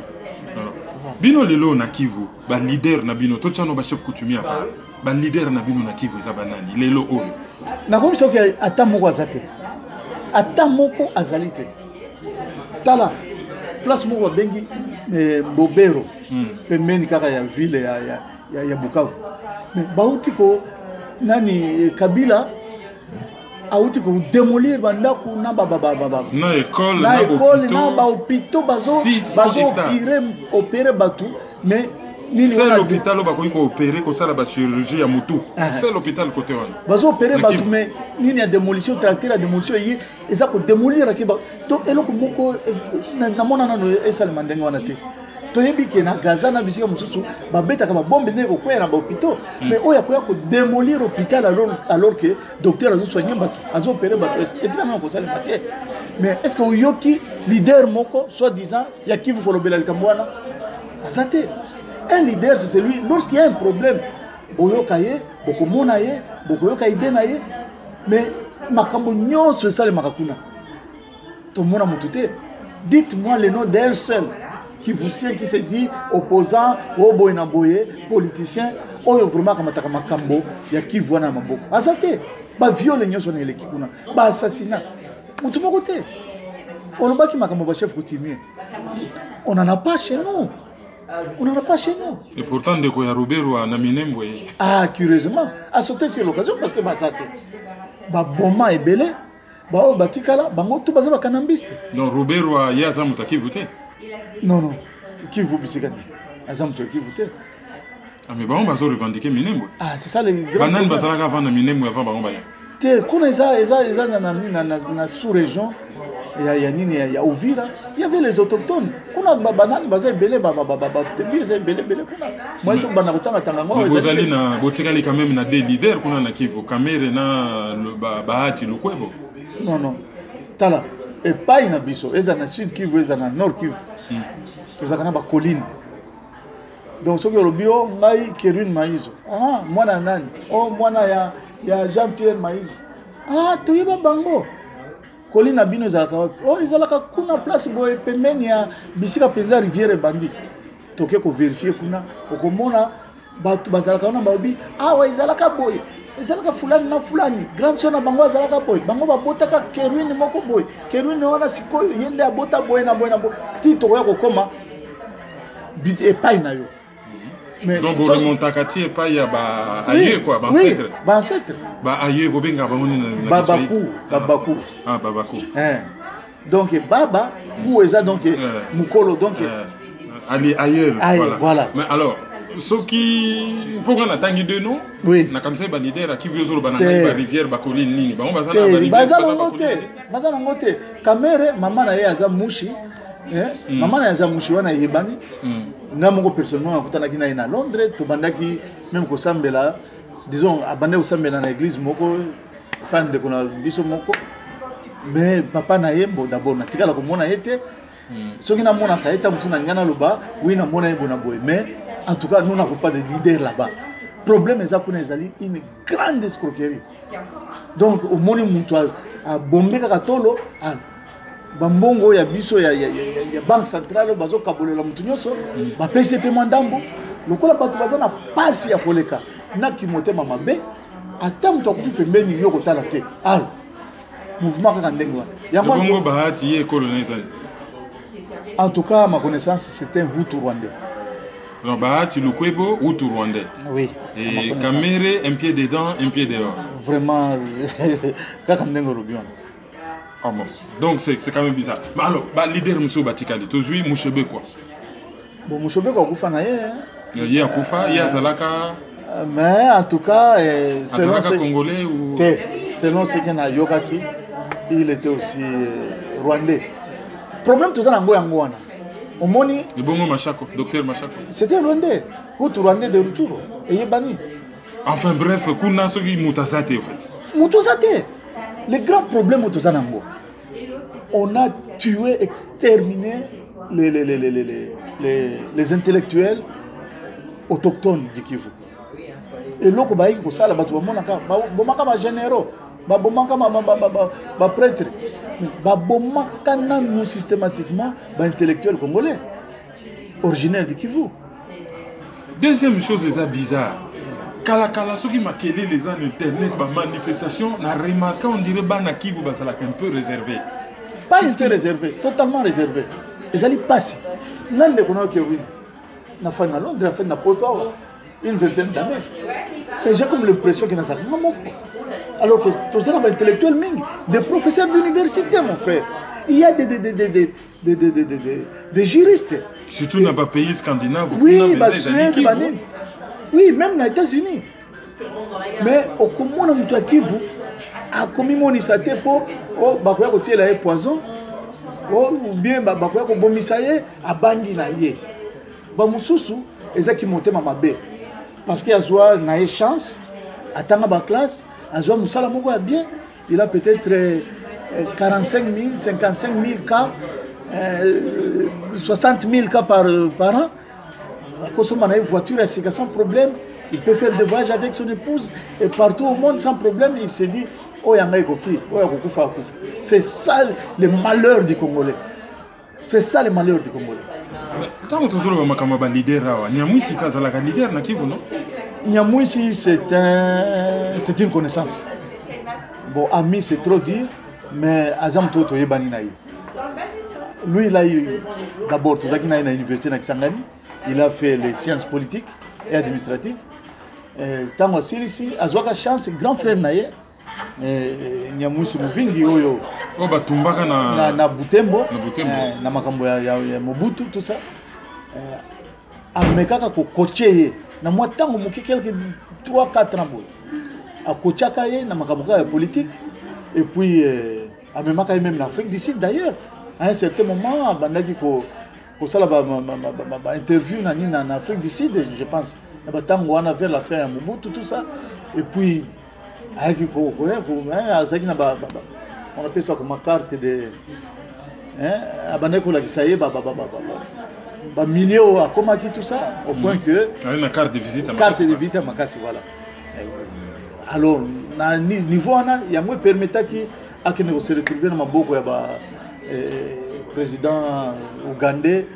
Bino lelo na Kivu ba leader na bino tochano ba chef coutumier pa ba leader na bino na Kivu za banani lelo oyo na comme ça que atamoko azate atamoko azalite tala place moko bengi Bobero pembeni kaka ya ville ya Bukavu mais bauti ko nani Kabila auti ko démolir bandako na na école na ba hôpitaux bazo opérer batu mais c'est l'hôpital où bako opérer ko sala ba chirurgie ya mutu c'est l'hôpital côté wana bazo opérer batu mais nini ya démolition tracteur ya démolition yi eza ko démolir ki ba donc eloko moko na mona nano esala mandenga wana te toyebi ke na Gaza na bisika mususu ba beta ka ba bombe ne ko kwela ba hôpitaux mais oya ko démolir hôpital alors que docteur azo soigner batu azo opérer batu et tu vas ko sala maté mais est-ce que yoki leader moko soit disant ya Kivu folobela likamwana azate. Un leader, c'est celui, lorsqu'il y a un problème, boyokaye, bokomonaye, bokoyokaye denaye, mais makambo nyonso ça le makakuna. Tout le monde a moutouté. Dites-moi le nom d'un seul qui se dit opposant, oboyenaboye, politicien, oyo vraiment kamataka makambo, ya qui voit na maboko. Azate, ba viole nyonso na eleki kuna, ba assassinat. Mutumo côté. On n'a pas qui makambo ba chef coutumier. On n'en a pas chez nous. On n'en a pas chez nous. Et pourtant, de quoi Robero a Naminembo. Ah, curieusement, a sauté sur l'occasion parce que Basate. Boma est belé. Bao Batikala, Bango, tout basé à Kanambiste. Non, Robero a Yazamuta qui votait. Non. Qui vous bisigani Azamuta qui votait. Ah, mais bon, bazo revendiquer Minembo. Ah, c'est ça les grands. Banan Basalaga vend Minembo avant Bambaya. Te, kuna na sous-région. Il y a Ouvira, il y avait les autochtones. Kuna banane baza belé c'est belé kuna. Moi tout banakutanga tangango. Vous allez na botikali quand même na des leaders kuna na Kivu Kamere na Bahati Lukwebo. Non. Tala et pas ina biso, eza na Sud Kivu, eza na Nord Kivu. Tozakana ba colline. Donc ce que robio ngai Kerune Maizo. Ah, mwana nani? Oh mwana ya Jean-Pierre Maizo. Ah, toyeba bango. Colina bino ezalaka oh ezalaka kuna place boye pembeni ya bisika penza rivière bandi toke ko vérifier kuna okomona batu bazalaka na baobi wa ezalaka boye ezalaka fulani na fulani grande sœur na bango ezalaka boye bango babotaka Kerune moko boye Kerune wana sikoyo yende abota boye na boye ti to ya kokoma epai na yo. Mais donc vous remontez à Kati et pas il y a aïe quoi, ancêtre. Ancêtre. Aïe bobenga Babakou. Ah Babakou. Donc baba ku eza donc mukolo donc aïe voilà. Mais alors ce qui pour qu'on atteigne de nous na comme ça leader qui veut zolo banana ba rivière ba colline nini ba on bazana ngote kamere mama na ye aza mushi. Maman na zamushi wana yebani nga moko personnellement nakutana kina ina Londres to bandaki même ko sambela disons abandé osambela na église moko pas ndeko na biso moko mais papa na ye bon d'abord na tikala komona ye te soki na mona ka eta musu na ngana loba oui na mona ye bona boy mais en tout cas nous n'avons pas de leader là-bas problème eza kuna ezali une grande escroquerie donc au moni mutu a bombé kaka tolo bambongo ya biso ya banque centrale bazo kabolela mutu nyoso ba PCP mandambo lokola bato baza na pasi ya koleka na kimotema mabe ata mutu akufi pembeni yo kotala te alo mouvement kaka ndenge wana yango bongo bahati ye colonel en tout cas ma connaissance c'est un Hutu rwandais. Alors bahati Lukwebo Hutu rwandais. Oui. Et Kamere un pied dedans un pied dehors. Vraiment kaka ndenge robion. Ah bon. Donc c'est quand même bizarre. Mais alors bah leader monsieur Batikali tozui Mushebe quoi. Bon Mushebe ko kufa na ye. Ye akufa ye azalaka mais en tout cas selon ce congolais ou selon ce qu'on a yokaki il était aussi rwandais. Problème tout ça nango yango wana. Omoni Bongo Machako, docteur Machako. C'était rwandais. Hutu rwandais de Rutshuru et yebani. Enfin bref, kuna soki mutazate en fait. Mutazate. Le grand problème tout ça nango. On a tué, exterminé les intellectuels autochtones du Kivu. Et loko baiki ko sala batu bamonaka bomaka ba généraux, ba bomaka ba prêtres, ba bomaka nous systématiquement ba intellectuels congolais originaires du Kivu. Deuxième chose c'est bizarre. Kala soki makele les en internet ba manifestation na remarqué on dirait ba na Kivu ba sala un peu réservé. Pas était réservé, totalement réservé. Les ali passent. Nande kono ke win. Na fa na Londres, na fa na Porto une vingtaine d'années. Et j'ai comme l'impression qu'il y a ça. Alors que tous ces intellectuels, des professeurs d'université, mon frère. Il y a des juristes. Surtout dans les pays scandinaves. Oui, Suède, oui, même dans les États-Unis. Mais au comment on a Kivu, a commis mon isaté pour bakoya ko tiela e poison, ou bien bakoya ko bomisa ye a bangi na ye. Ba mususu eza ki monter mamabe. Parce qu'il y a une chance, à la classe, à Moussala Moko a bien, il a peut-être 45 000, 55 000 cas, 60 000 cas par an. À cause de une voiture, sans problème, il peut faire des voyages avec son épouse et partout au monde sans problème. Il s'est dit, oh, c'est ça le malheur du Congolais. C'est ça le malheur du Congolais. Tant que tu as un leader, Nyamwisi est un leader na Kivu, non? Nyamwisi, c'est une connaissance. Bon, ami, c'est trop dire, mais Azam Toto Yebani Naï. Lui, il a eu d'abord, tout ça qu'il a eu à l'université de Kisangani, il a fait les sciences politiques et administratives. Tant aussi ici, Azwaka Chance, grand frère Naï, Nyamwisi Muvingi, Oyo. Oh, bah, Tumbaka na Butembo, na makambo ya Mobutu, tout ça. Amekaka ko coacher na moi tango muki quelques 3-4 ans a coachaka ye na makambo ya politique et puis amemaka même en Afrique du Sud d'ailleurs à un certain moment bandaki ko sala ba interview na Afrique du Sud je pense na tango wana vers la fin ya Mobutu tout ça et puis avec ko azaki na on appelle ça comme ma carte de abandako la kisaye milliers à Komaki tout ça au point que une carte de visite à Makassi voilà. Alors na niveau ana ya moi permettre qui a que se retrouver dans maboko ya président ougandais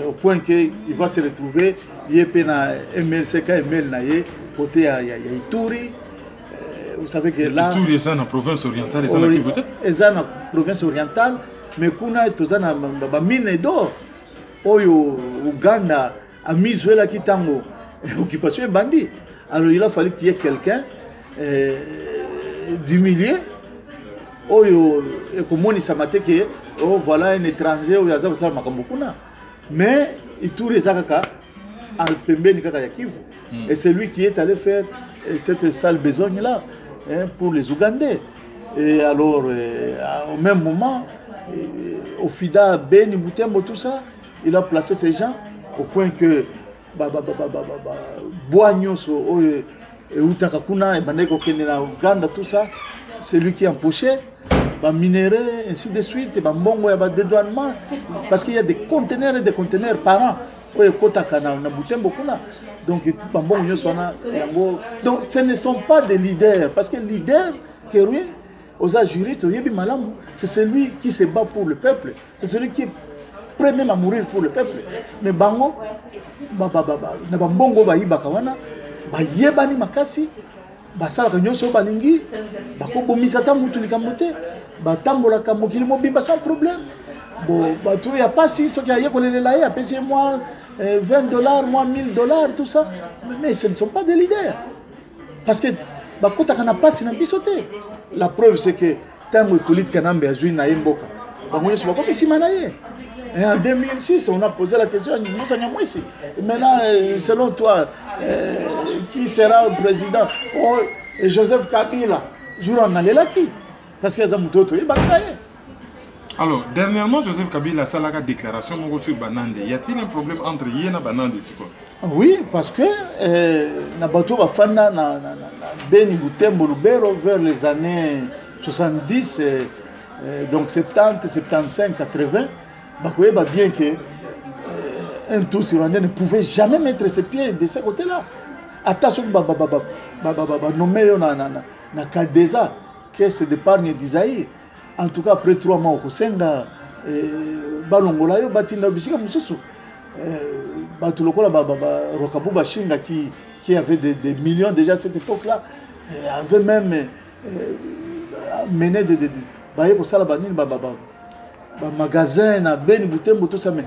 au point que il va se retrouver yepé na MLCK ML na ye côté ya Ituri. Vous savez que là Ituri est dans province orientale et ça qui voté dans la province orientale mais kuna tozana ba mine d'or Oyo Ouganda a mis la kitango occupation bandit. Alors il a fallu qu'il y ait quelqu'un du milieu. Oyo comme on s'amate que oh voilà un étranger ou yaza ça makambokuna. Mais il tourne les akaka al pembeni kaka ya Kivu. Et c'est lui qui est allé faire cette sale besogne là pour les Ougandais. Et alors au même moment au FIDA Beni Butembo tout ça il a placé ces gens au point que Boignoso et Utakakuna, et Bandeko Kenena Uganda, tout ça, c'est lui qui a empoché, bah, minéré, ainsi de suite, et bah, mbongo, bah, dédouanement, parce qu'il y a des conteneurs et des conteneurs par an. Donc, ce ne sont pas des leaders, parce que le leader, aux juristes, c'est celui qui se bat pour le peuple, c'est celui qui est prêt même à mourir pour le peuple. Mais bango, bongo yebani makasi, basala kanyoso balingi, bako bomisata mutu likamote, batambola kamokili mobimba sans problème. Bon, il n'y a pas si ce qui a payé moi $20, moi $1000, tout ça. Mais ce ne sont pas des leaders. Parce que quand on n'a pas, c'est un bisoté. La preuve, c'est que tant que les politiques ont besoin de Mboka, et en 2006, on a posé la question à Moussa Nyamwisi. Maintenant, selon toi, qui sera le président? Oh, Joseph Kabila. Jour en allait là qui? Parce qu'il y a un mouton, il va travailler. Alors, dernièrement, Joseph Kabila a la déclaration sur Banande. Y a-t-il un problème entre Yéna et Banande? Oui, parce que Nabato Bafana na Beni Butembo Lubero vers les années 70, donc 70, 75, 80, Bakoye va bien que un Tutsi rwandais ne pouvait jamais mettre ses pieds de ce côté-là. Attention, nommé na Kadeza, caisse d'épargne d'Isaïe. En tout cas, après 3 mois, au Senga, Balongola, Batinda Bissika Moussousou, Batulokola, Rokabu Bashinga, qui avait des millions déjà à cette époque-là, avait même mené des magasins, à Ben Boutembo, tout ça, mais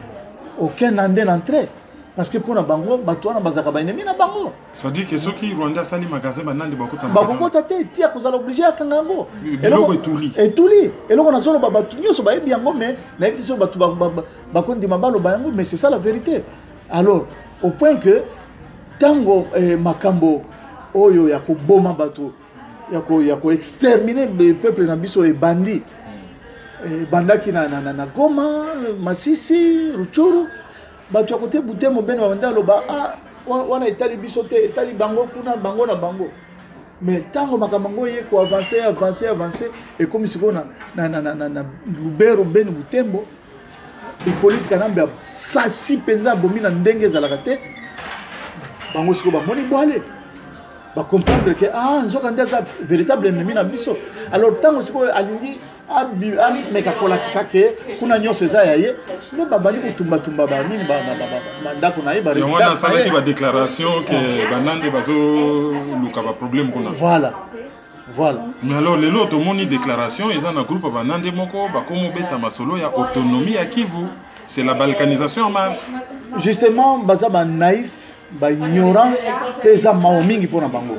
aucun Andé n'entrait. Parce que pour la Bango, Batouana Bazaka Bainemi na Bango. Ça dit que ceux qui Rwanda sali magasin Banande Bakota magasin. Bakota te tia kozala obligé à Kangango. Et loko etuli. Etuli. Et loko na zolo babatunyo so baebi yango mais na yebi so batu bakondi mabalo bayango mais c'est ça la vérité. Alors au point que tango makambo oyo ya ko boma batu ya ko exterminer le peuple na biso e bandi. Bandaki na Goma, Masisi, Ruchuru. Batu à côté Butembo ben banda loba wana itali bisote itali bango kuna bango na bango mais tango makamango ye ko avancer et comme si on na Lubero ben Butembo les politiques anambia sasi penza bomina ndenge za la kate bango siko ba moni boale ba comprendre que nzoka ndaza véritable ennemi na biso alors tango siko alingi meka kola kisake kuna nyose za yaye ne babali kutumba ba nini ba ndako na iba résidence on a sala ki ba déclaration que Banande bazo luka ba problème kuna voilà mais alors les autres moni déclaration ils ont un groupe Banande moko ba komo beta masolo ya autonomie à Kivu c'est la balkanisation en marche justement baza ba naïf ba ignorant pesa maomingi pona bango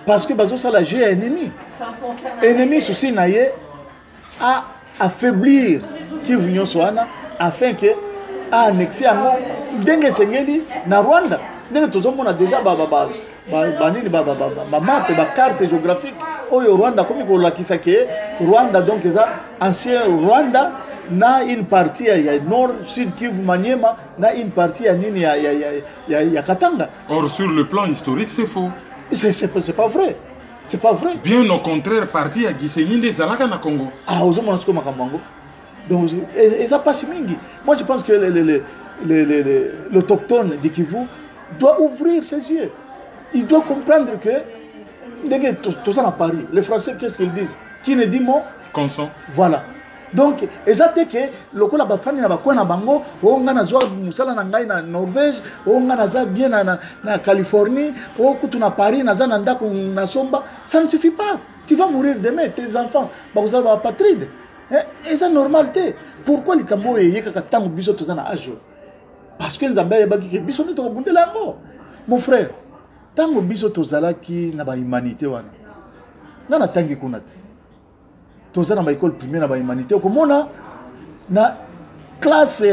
parce que bazo sala jeu ennemi souci naye à affaiblir Kivu Nyoswana afin que à annexer ango ndenge sengeli na Rwanda ndenge tozomona déjà map ba carte géographique oyo Rwanda comme ko lakisa ke Rwanda donc ça ancien Rwanda na une partie ya nord sud Kivu Maniema na une partie ya nini ya Katanga. Or sur le plan historique c'est faux. C'est pas vrai. C'est pas vrai. Bien au contraire, parti à Gisenyi des Zalaka na Congo. Ah, aux hommes comme Makambango. Donc, et ça passe mingi. Moi, je pense que l'autochtone de Kivu doit ouvrir ses yeux. Il doit comprendre que, tout ça à Paris, les Français, qu'est-ce qu'ils disent? Qui ne dit mot? Consent. Voilà. Donc, exactement que le kola bafani na bakwa na bango, onga na zwa musala na ngai na Norvège, onga na za bien na Californie, okutu na Paris na za na ndako na somba, ça ne suffit pas. Tu vas mourir demain, tes enfants, ba kozala ba patride. Et ça normalité. Pourquoi les kambo yeka katango biso toza na âge? Parce que nzambe yebaki ke biso ne to bundela ngo. Mon frère, tango biso tozala ki na ba humanité wana. Na tangi kunate. Toza na école primaire na ba humanité komona na classe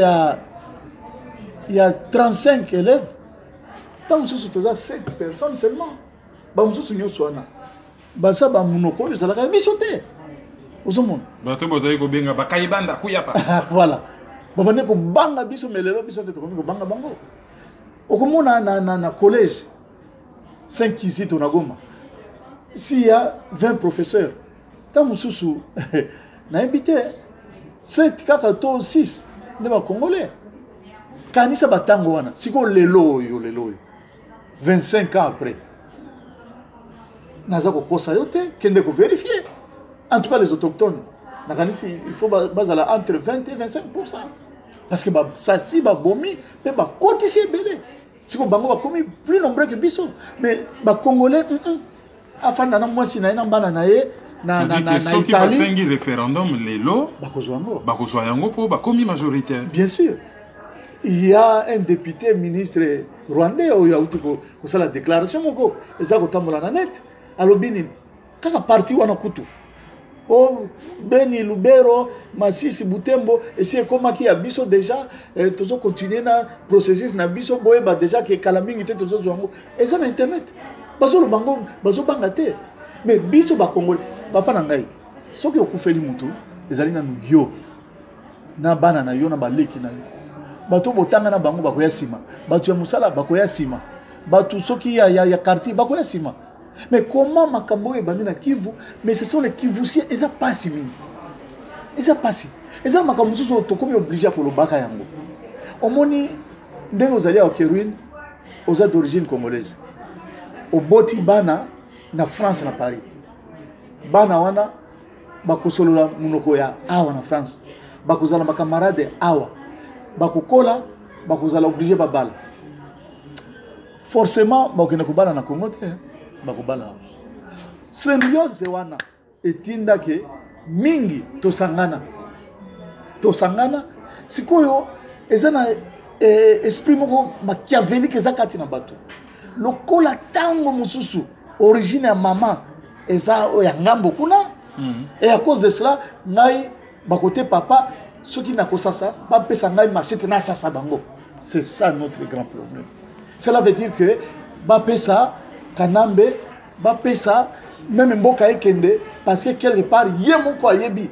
il y a 35 élèves tant que toza 7 personnes seulement ba mususu nyoso wana basa ba munoko ezala ka bisote ozomona bato bozali ko benga bakayibanda kuyapa voilà babane ko banga biso melelo biso to ko banga bango okomona na collège 5 ici on a Goma. S'il y a 20 professeurs, tant Moussoussou, n'a habité 7, 4, 6 de Congolais. Quand il s'est battu, si on l'élo, 25 ans après, n'a pas de qu'il ne vérifier. En tout cas, les autochtones, il faut baser entre 20 et 25%. Parce que ça, si va bomber, mais va cotiser belé. Si on va commis plus nombreux que Bissot, mais les Congolais, afin d'en moi si na bananaye na Italie. Qui va faire référendum les lots, bakozwango pour ba commis majoritaire. Bien sûr. Il y a un député ministre rwandais où il y a eu la déclaration moko eza ko tambola na net alobini kaka parti wana kutu. Oh, Beni, Lubero, Masisi, Butembo, et c'est comme qui a biso déjà, toujours continuer na processus na biso, boye ba déjà que Kalaming était toujours zongo. Et ça na internet. Baso le bango, baso bangate. Mais biso ba Congolais, papa nangai. So ki okufeli mutu, ezali na yo. Na bana na yo na baleki na yo. Bato botanga na bango bakoya sima. Bato ya musala bakoya sima. Bato soki ya quartier bakoya sima. Mais comment makambo e bandi na Kivu, mais ce sont les Kivusiens, ils ont pas si mingi. Ils ont pas si. Ils ont makambo so to comme obligé pour le baka yango. Omoni ndenge ozali au Kéruine, aux d'origine congolaise. Au boti bana na France na Paris. Bana wana bakosolola munoko ya awa na France. Bakozala ma camarade awa. Bakokola bakozala obligé babala. Forcément bakena kubala na Congo te. Bakubala. Symbiose wana etinda ke mingi tosangana. Tosangana sikoyo ezana esprit moko machiavélique ezakati na bato. Lokola tango mususu origine ya maman eza ya ngambo kuna et à cause de cela ngai bakote papa soki na kosasa ba pesa ngai machete na sasa bango. C'est ça notre grand problème. Cela veut dire que ba pesa Kanambe, Bapesa, même Mboka Ekende, parce que quelque part, Yemoko Ayebi,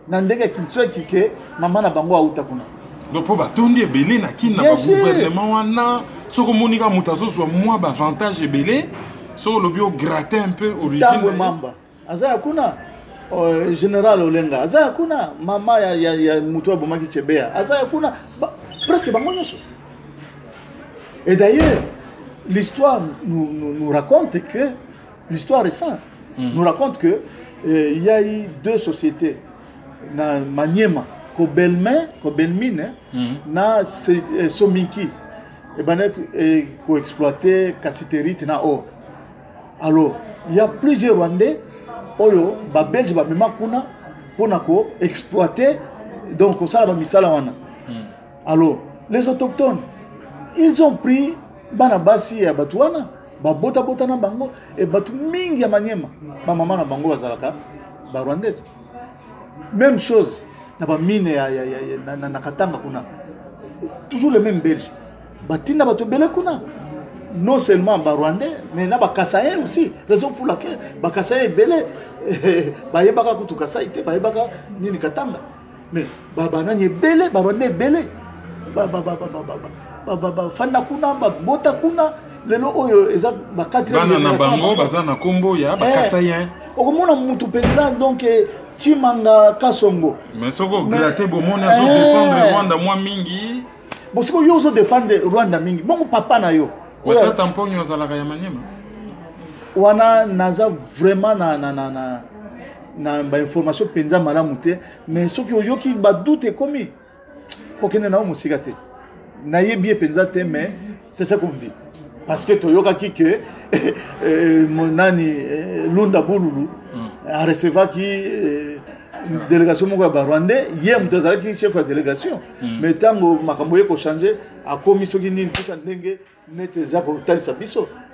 Nandega Kinsue Kike, Maman na Bango Autakuna. Donc, pour batondi belé na ki na gouvernement wana, soko monika mutazo soit moins avantage belé, so le bio gratter un peu origine. Tango Mamba, Azaya Kuna, Général Olenga, Azaya Kuna, Mama ya Mutua Bomaki Chebea, Azaya Kuna, presque Bango Nyoso. Et d'ailleurs, l'histoire nous raconte que, l'histoire récente nous raconte que il y a eu 2 sociétés, na Maniema, Kobelmine, na Somiki, et qui exploité cassiterite na or. Alors, il y a plusieurs Rwandais, oyo, ba Belge, ba Memakuna, pour exploiter, donc ça va misala wana. Alors, les autochtones, ils ont pris Banabasi ya Batuana, Babota na bango, et Batu mingi ya Maniema, ba maman na bango bazalaka, ba Rwandaise. Même chose, na ba mine na Katanga kuna. Toujours les mêmes Belges. Batina Batu Bele kuna. Non seulement ba Rwandais, mais na ba Kasaïen aussi. Raison pour laquelle ba Kasaïen Bele, ba yebaka kutu Kasaïte, ba yebaka nini Katanga. Mais ba nani Bele, ba Rwandais Bele. Fanda kuna bota kuna lelo oyo eza ba 4e bana na bango baza na kombo ya ba Kasaïen okomona mutu penza donc Chimanga Kasongo mais soko gratter bomona zo défendre Rwanda moi mingi bosiko yo zo défendre Rwanda mingi bongo papa na yo wata tamponyo za la ya Maniema wana naza vraiment na ba information penza malamu te mais soki oyoki ba doute komi kokene na musika te Naye bien pensé, mais c'est ce qu'on dit. Parce que Toyoka Kike, Monani, Lunda Boululu, a recevé une délégation rwandais, hier, qui chef de délégation. Mais tant que Makamboye a changé, a commis ce qui n'est pas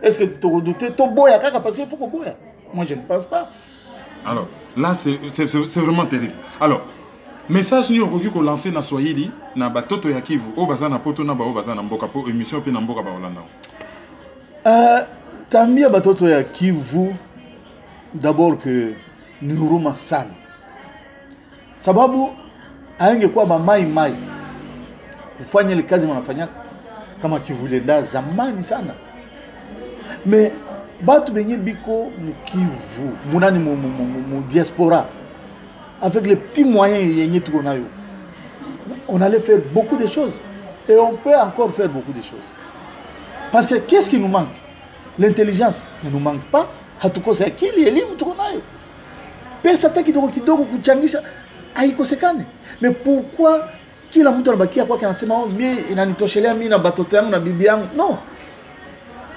est-ce que tu redoutes ton boya parce qu'il faut qu'on boya? Moi, je ne pense pas. Alors, là, c'est vraiment terrible. Alors, message ni okoki ko lancer na Swahili na batoto ya Kivu o baza na poto na ba o baza na mboka po émission pe na mboka ba Holanda. Tambia batoto ya Kivu d'abord que ni huruma sana. Sababu aenge kwa ba mai kufanya ile kazi wanafanyaka kama Kivu lenda zamani sana. Mais batu benye biko Kivu munani mu diaspora avec les petits moyens yenye tuko nayo on allait faire beaucoup de choses et on peut encore faire beaucoup de choses parce que qu'est-ce qui nous manque? L'intelligence ne nous manque pas, hatukosa akili, elimu tuko nayo, pesa hata kidogo kidogo kuchangisha haikosekane. Mais pourquoi kila mtu anabakia kwake anasema oh mimi inanitoshelea mimi na batoto yangu na bibi yangu? Non,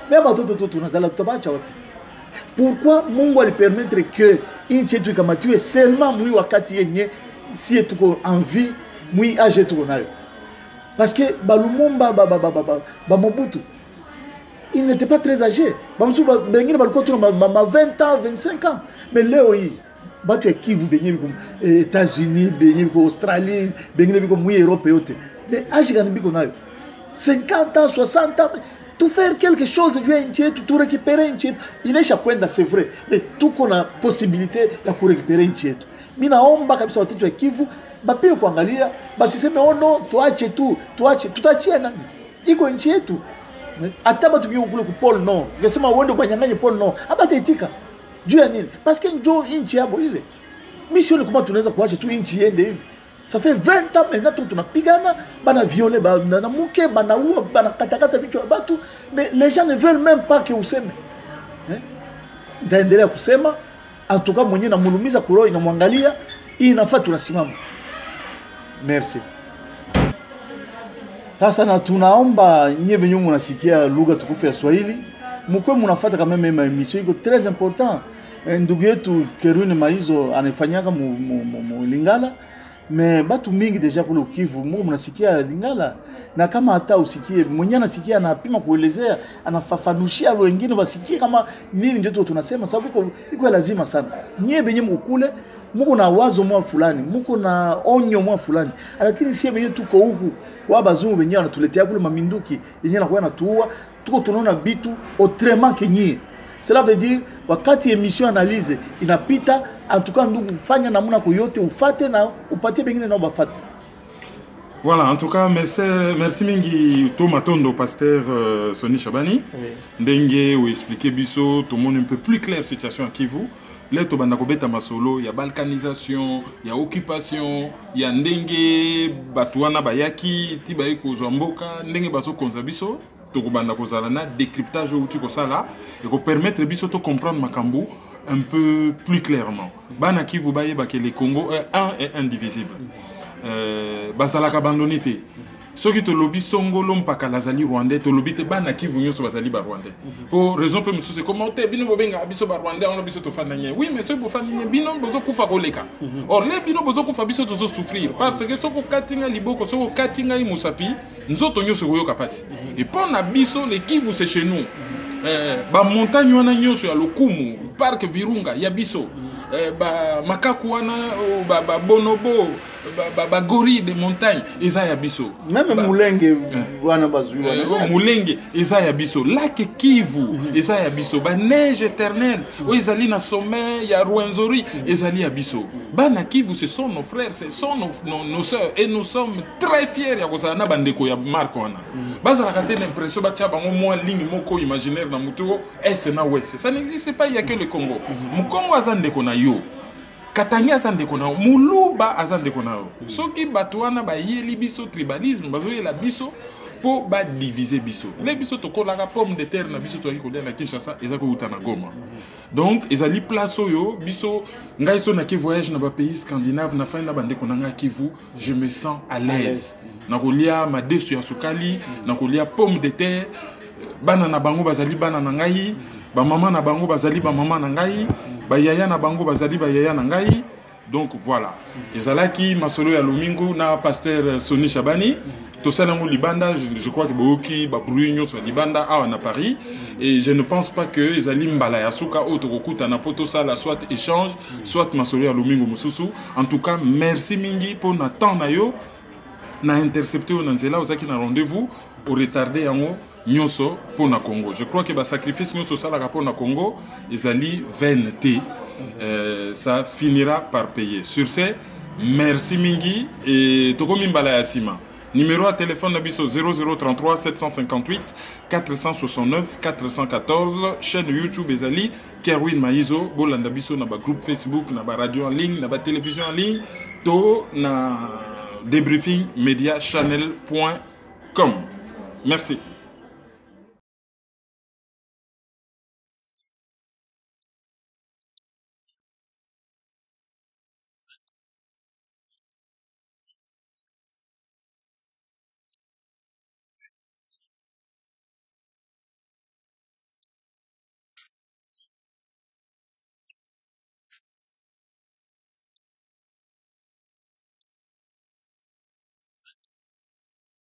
mais batoto tu tunazala tutabacha wapi? Pourquoi Mungu alipermettre que nchi yetu ikamatiwe seulement mwi wakati yenye si tuko en vie mwi age tuko nayo? Parce que Balumumba Mobutu il n'était pas très âgé. Bamsu bengine balikuwa tu ma 20 ans, 25 ans. Mais leo hii batu ya Kivu benye biko États-Unis, benye biko Australie, benye biko mwi Europe yote. Mais âge gani biko nayo? 50 ans, 60 ans. Tout faire quelque chose juu ya nchi yetu, tu récupérer nchi yetu. Inaisha kwenda c'est vrai. Mais tuko na possibilité ya kurécupérer nchi yetu. Mimi naomba kabisa watoto wa Kivu bapie kuangalia, basiseme oh no, tuache tu, tuache, tutachia nani? Iko nchi yetu. Ataba tukiyo kule ku Pole Nord. Ngesema uende banyanganye Pole Nord. Abata itika. Juu ya nini? Parce que njo inchi yabo ile. Mission ni kama tunaweza kuacha tu inchi iende hivi. Ça fait 20 ans maintenant tunapigana, bana violer bana muke, bana ua, bana katakata vichwa batu, mais les gens ne veulent même pas que useme. Ndaendelea kusema en tout cas mwenyewe namulumiza kuroho inamwangalia, hii inafaa tunasimama. Merci. Sasa na tunaomba nyie benye mnasikia lugha tukufu ya Swahili, mkwe mnafuata kama mema emission iko très important. Ndugu yetu Kerune Maizo anafanyaka mu Lingala, mais batu mingi deja kule Kivu mnasikia Lingala, na kama hata usikie mwenye anasikia anapima kuelezea, anafafanushia wengine wasikie kama nini ndio tunasema, sababu iko lazima sana. Nyie benye mkule muko na wazo mwa fulani, muko na onyo mwa fulani, lakini sie benye tuko huku kwa bazungu benye wanatuletea kule maminduki yenye nakuwa natuua, tuko tunaona bitu autrement que nyie. Cela veut dire wakati émission analyse inapita, en tout cas ndugu fanya namna koyote ufate na upatie bengine na bafate. Voilà, en tout cas, merci mingi Thomas Tondo, pasteur Soni Chabani. Ndenge ou expliquer biso, tout le monde un peu plus clair situation à Kivu. Là, tu banda kobeta masolo, il y a balkanisation, il y a occupation, il y a ndenge batuana bayaki, tibaye kozamboka, ndenge baso konzabiso, to banda kozalana décryptage ou tu kosala et ko permettre biso to comprendre makambu un peu plus clairement. Bana Kivu baye ba que le Congo est un et indivisible. Bazalaka abandonné te. Ceux qui te lobby songolo mpaka lazali rwandais te lobby te bana Kivu nyoso bazali ba rwandais. Pour raison peu monsieur c'est comment te bino bobenga biso ba rwandais on biso to fananye. Oui mais ceux bo fananye bino bozo kufa koleka. Or les bino bozo kufa biso tozo souffrir parce que soko katinga liboko soko katinga imusapi nzoto nyoso koyoka pasi. Et pona biso les Kivu c'est chez nous. Ba montagne wana nyoso ya Lokumu, parc Virunga ya biso. Ba makaku wana ba bonobo ba gorille de montagne ezaya biso même mulenge wana bazui wana mulenge ezaya biso lac Kivu ezaya biso ba neige éternelle o ezali na sommet ya Rwenzori ezali ya biso bana Kivu ce sont nos frères ce sont nos sœurs et nous sommes très fiers ya kozana bandeko ya marque wana bazala kate l'impression ba tia bango moi ligne moko imaginaire na mutuo est na ouest ça n'existe pas il y a que le Congo Mukongo azandeko na yo Katanga azandeko na Muluba azandeko na soki batuana ba yeli biso tribalisme bazoye la biso po ba diviser biso les biso to kolaka pomme de terre na biso to yiko na Kinshasa ezako utana Goma donc ezali place oyo biso ngai so na ki voyage na ba pays scandinave na fin na bandeko na nga Kivu je me sens à l'aise na kolia madesu ya sukali na kolia pomme de terre bana na bango bazali bana na ngai ba mama na bango bazali ba mama na ngai ba yaya na bango bazali ba yaya na ngai donc voilà ezalaki masolo ya Lomingo na pasteur Soni Chabani to salango libanda je crois que boki ba bruinyo so libanda awa na Paris et je ne pense pas que ezali mbala ya suka auto kokuta na poto sala soit échange soit masolo ya Lomingo mususu en tout cas merci mingi pour na temps na yo na intercepté on nzela ozaki na rendez-vous au retardé yango Nyoso pour na Congo. Je crois que le sacrifice Nyoso Salaka pour na Congo, ils VNT, ça finira par payer. Sur ce, merci Mingi et Toko Mimbala Yassima. Numéro à téléphone Nabiso 0033 758 469 414. Chaîne YouTube Ezali Kerwin Maïzo. Bolanda biso na ba groupe Facebook, na ba radio en ligne, na ba télévision en ligne, to na debriefingmediachannel.com. Merci.